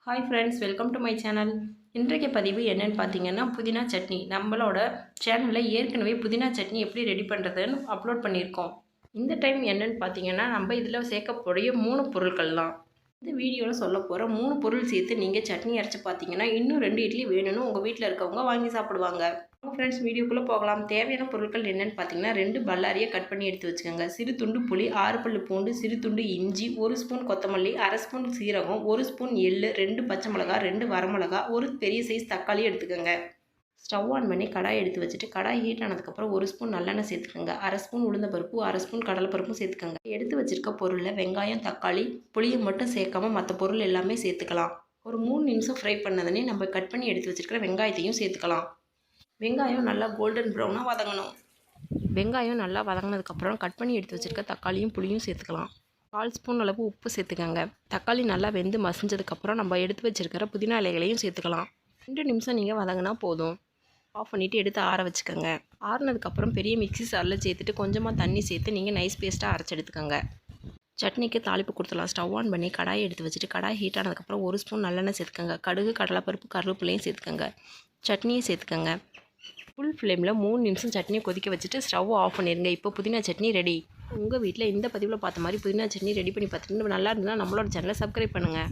Hi friends, welcome to my channel. இன்றைய பதிவு என்னென்னு பார்த்தீங்கன்னா, புதினா சட்னி. நம்மளோட சேனலில் ஏற்கனவே புதினா சட்னி எப்படி ரெடி பண்ணுறதுன்னு அப்லோட் பண்ணியிருக்கோம். இந்த டைம் என்னென்னு பார்த்தீங்கன்னா, நம்ம இதில் சேர்க்கக்கூடிய 3 பொருட்கள் தான். இந்த வீடியோவில் சொல்ல போகிற 3 பொருள் சேர்த்து நீங்கள் சட்னி அரைச்சி பார்த்தீங்கன்னா, இன்னும் 2 இட்லி வேணும்னு உங்கள் வீட்டில் இருக்கவங்க வாங்கி சாப்பிடுவாங்க. ஃப்ரெண்ட்ஸ், வீடியோக்குள்ளே போகலாம். தேவையான பொருட்கள் என்னென்னு பார்த்தீங்கன்னா, 2 பல்லாரியை கட் பண்ணி எடுத்து வச்சுக்கோங்க. சிறு துண்டு புளி, 6 பல்லு பூண்டு, சிறு துண்டு இஞ்சி, 1 ஸ்பூன் கொத்தமல்லி, 1/2 ஸ்பூன் சீரகம், 1 ஸ்பூன் எள்ளு, 2 பச்சை மிளகா, 2 வரமிளகா, 1 பெரிய சைஸ் தக்காளி எடுத்துக்கோங்க. ஸ்டவ் ஆன் பண்ணி கடாய் எடுத்து வச்சுட்டு கடாய் ஹீட் ஆனதுக்கப்புறம் 1 ஸ்பூன் நல்லெண்ணெய் சேர்த்துக்கோங்க. 1/2 ஸ்பூன் உளுந்தம்பருப்பு, 1/2 ஸ்பூன் கடலைப்பருப்பும் சேர்த்துக்கோங்க. எடுத்து வச்சுருக்க பொருளில் வெங்காயம், தக்காளி, புளியை மட்டும் சேர்க்காம மற்ற பொருள் எல்லாமே சேர்த்துக்கலாம். ஒரு 3 நிமிஷம் ஃப்ரை பண்ணதுனே நம்ம கட் பண்ணி எடுத்து வச்சுருக்கிற வெங்காயத்தையும் சேர்த்துக்கலாம். வெங்காயம் நல்லா கோல்டன் ப்ரௌனாக வதங்கணும். வெங்காயம் நல்லா வதங்கினதுக்கப்புறம் கட் பண்ணி எடுத்து வச்சுருக்க தக்காளியும் புளியும் சேர்த்துக்கலாம். 1/4 ஸ்பூன் அளவு உப்பு சேர்த்துக்கோங்க. தக்காளி நல்லா வெந்து மசிஞ்சதுக்கப்புறம் நம்ம எடுத்து வச்சுருக்கிற புதினா இலைகளையும் சேர்த்துக்கலாம். 2 நிமிஷம் நீங்கள் வதங்கினா போதும். ஆஃப் பண்ணிவிட்டு எடுத்து ஆற வச்சுக்கோங்க. ஆறுனதுக்கப்புறம் பெரிய மிக்ஸி சாரில் சேர்த்துட்டு கொஞ்சமாக தண்ணி சேர்த்து நீங்கள் நைஸ் பேஸ்ட்டாக அரைச்சி எடுத்துக்கோங்க. சட்னிக்கு தாளிப்பு கொடுத்துலாம். ஸ்டவ் ஆன் பண்ணி கடாயை எடுத்து வச்சுட்டு கடாய் ஹீட் ஆனதுக்கப்புறம் 1 ஸ்பூன் நல்லெண்ணெய் சேர்த்துக்கோங்க. கடுகு, கடலைப்பருப்பு, கருவேப்பிலையும் சேர்த்துக்கோங்க. சட்னியை சேர்த்துக்கோங்க. ஃபுல் ஃப்ளேமில் 3 நிமிஷம் சட்னியை கொதிக்க வச்சுட்டு ஸ்டவ் ஆஃப் பண்ணிடுங்க. இப்போ புதினா சட்னி ரெடி. உங்கள் வீட்டில் இந்த பதிவில் பார்த்த மாதிரி புதினா சட்னி ரெடி பண்ணி பார்த்துட்டு நல்லா இருந்ததுன்னா நம்மளோட சேனலை சப்ஸ்கிரைப் பண்ணுங்கள்.